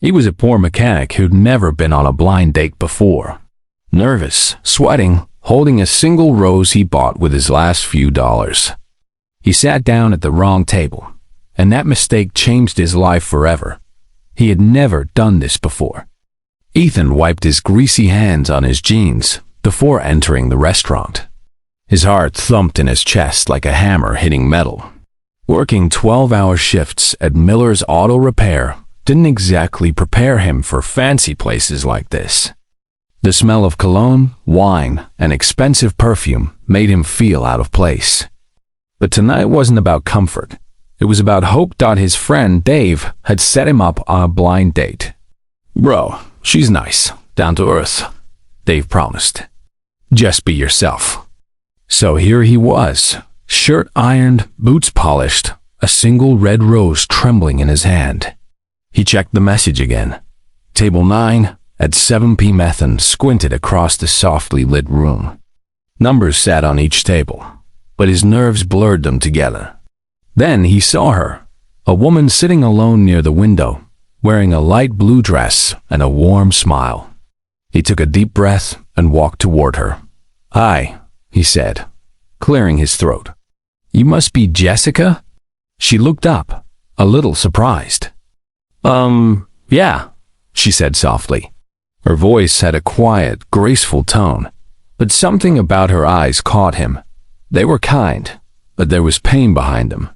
He was a poor mechanic who'd never been on a blind date before. Nervous, sweating, holding a single rose he bought with his last few dollars. He sat down at the wrong table, and that mistake changed his life forever. He had never done this before. Ethan wiped his greasy hands on his jeans before entering the restaurant. His heart thumped in his chest like a hammer hitting metal. Working 12-hour shifts at Miller's Auto Repair didn't exactly prepare him for fancy places like this. The smell of cologne, wine, and expensive perfume made him feel out of place. But tonight wasn't about comfort. It was about hope. His friend Dave had set him up on a blind date. "Bro, she's nice, down to earth," Dave promised. "Just be yourself." So here he was, shirt ironed, boots polished, a single red rose trembling in his hand. He checked the message again. Table 9 at 7 p.m. and squinted across the softly lit room. Numbers sat on each table, but his nerves blurred them together. Then he saw her, a woman sitting alone near the window, wearing a light blue dress and a warm smile. He took a deep breath and walked toward her. "Hi," he said, clearing his throat. "You must be Jessica?" She looked up, a little surprised. Yeah," she said softly. Her voice had a quiet, graceful tone, but something about her eyes caught him. They were kind, but there was pain behind them.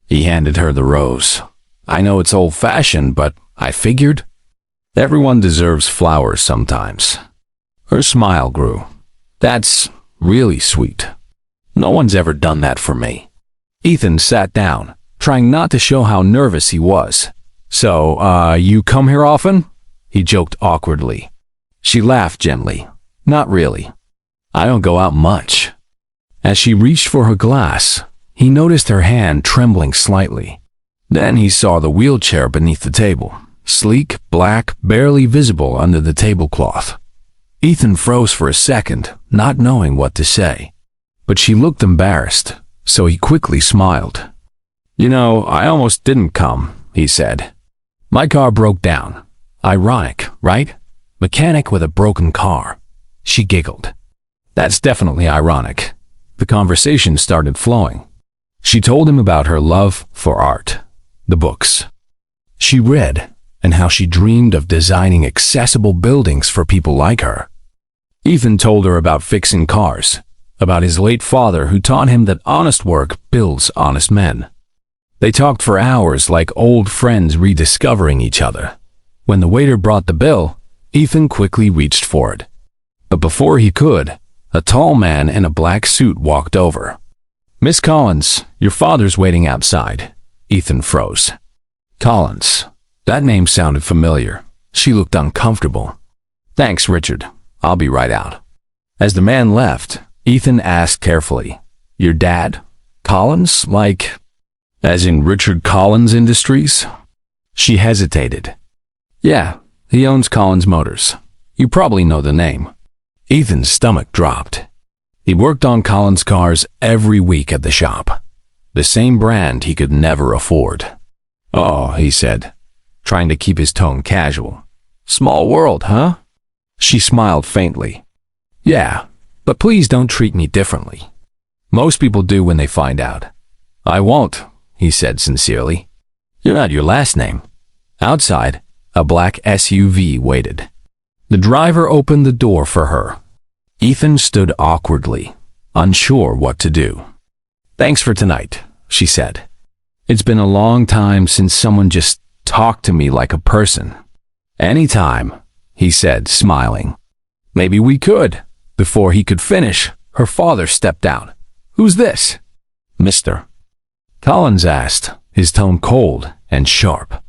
He handed her the rose. "I know it's old-fashioned, but I figured everyone deserves flowers sometimes." Her smile grew. "That's really sweet. No one's ever done that for me." Ethan sat down, trying not to show how nervous he was. "So, you come here often?" he joked awkwardly. She laughed gently. "Not really. I don't go out much." As she reached for her glass, he noticed her hand trembling slightly. Then he saw the wheelchair beneath the table, sleek, black, barely visible under the tablecloth. Ethan froze for a second, not knowing what to say. But she looked embarrassed, so he quickly smiled. "You know, I almost didn't come," he said. "My car broke down. Ironic, right? Mechanic with a broken car." She giggled. "That's definitely ironic." The conversation started flowing. She told him about her love for art, the books she read, and how she dreamed of designing accessible buildings for people like her. Ethan told her about fixing cars, about his late father who taught him that honest work builds honest men. They talked for hours like old friends rediscovering each other. When the waiter brought the bill, Ethan quickly reached for it. But before he could, a tall man in a black suit walked over. "Miss Collins, your father's waiting outside." Ethan froze. Collins. That name sounded familiar. She looked uncomfortable. "Thanks, Richard. I'll be right out." As the man left, Ethan asked carefully, "Your dad? Collins? Like, as in Richard Collins Industries?" She hesitated. "Yeah, he owns Collins Motors. You probably know the name." Ethan's stomach dropped. He worked on Collins cars every week at the shop. The same brand he could never afford. "Oh," he said, trying to keep his tone casual. "Small world, huh?" She smiled faintly. "Yeah, but please don't treat me differently. Most people do when they find out." "I won't," he said sincerely. "You're not your last name." Outside, a black SUV waited. The driver opened the door for her. Ethan stood awkwardly, unsure what to do. "Thanks for tonight," she said. "It's been a long time since someone just talked to me like a person." "Anytime," he said, smiling. "Maybe we could." Before he could finish, her father stepped out. "Who's this?" "Mister." Collins asked, his tone cold and sharp.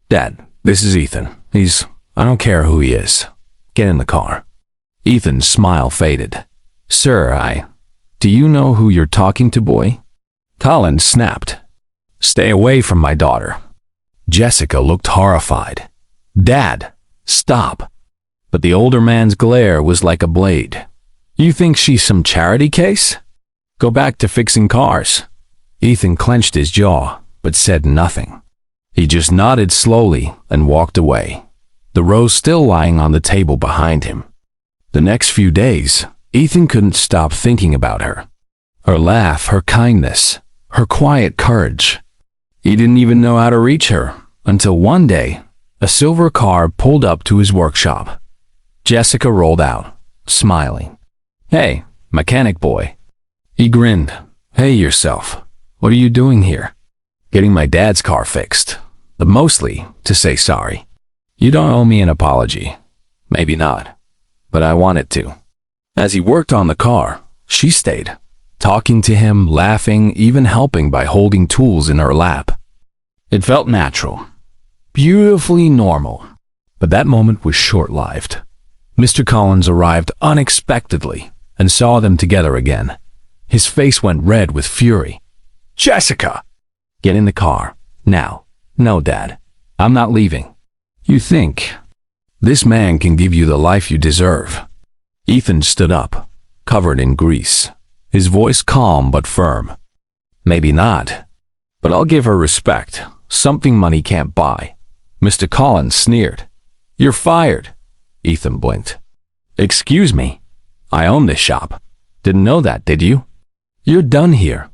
"Dad, this is Ethan. I don't care who he is. Get in the car." Ethan's smile faded. "Sir, do you know who you're talking to, boy?" Collins snapped. "Stay away from my daughter." Jessica looked horrified. "Dad, stop." But the older man's glare was like a blade. "You think she's some charity case? Go back to fixing cars." Ethan clenched his jaw, but said nothing. He just nodded slowly and walked away. the rose still lying on the table behind him. The next few days, Ethan couldn't stop thinking about her. Her laugh, her kindness, her quiet courage. He didn't even know how to reach her until one day, a silver car pulled up to his workshop. Jessica rolled out, smiling. "Hey, mechanic boy." He grinned. "Hey yourself. What are you doing here?" "Getting my dad's car fixed, but mostly to say sorry." "You don't owe me an apology." "Maybe not, but I wanted to." As he worked on the car, she stayed, talking to him, laughing, even helping by holding tools in her lap. It felt natural, beautifully normal. But that moment was short-lived. Mr. Collins arrived unexpectedly and saw them together again. His face went red with fury. "Jessica!" "Get in the car, now." "No, Dad. I'm not leaving." "You think this man can give you the life you deserve?" Ethan stood up, covered in grease, his voice calm but firm. "Maybe not, but I'll give her respect, something money can't buy." Mr. Collins sneered. "You're fired." Ethan blinked. "Excuse me, I own this shop. Didn't know that, did you? You're done here."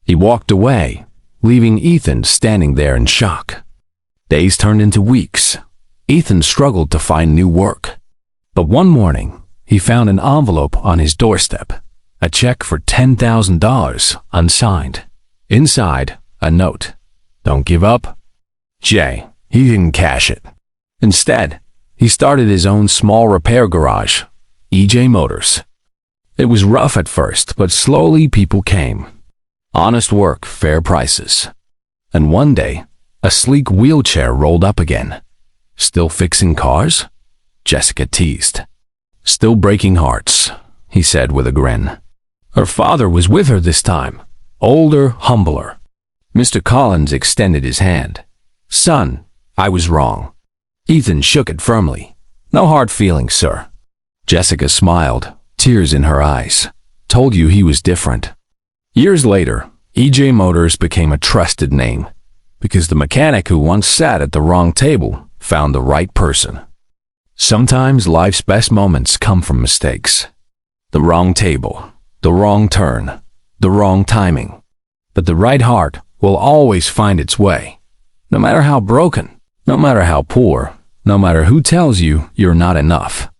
He walked away, leaving Ethan standing there in shock. Days turned into weeks. Ethan struggled to find new work. But one morning, he found an envelope on his doorstep, a check for $10,000, unsigned. Inside, a note. "Don't give up." He didn't cash it. Instead, he started his own small repair garage, EJ Motors. It was rough at first, but slowly people came. Honest work, fair prices. And one day, a sleek wheelchair rolled up again. "Still fixing cars?" Jessica teased. "Still breaking hearts," he said with a grin. Her father was with her this time, older, humbler. Mr. Collins extended his hand. "Son, I was wrong." Ethan shook it firmly. "No hard feelings, sir." Jessica smiled, tears in her eyes. "Told you he was different." Years later, EJ Motors became a trusted name because the mechanic who once sat at the wrong table found the right person. Sometimes life's best moments come from mistakes. The wrong table, the wrong turn, the wrong timing. But the right heart will always find its way. No matter how broken, no matter how poor, no matter who tells you you're not enough.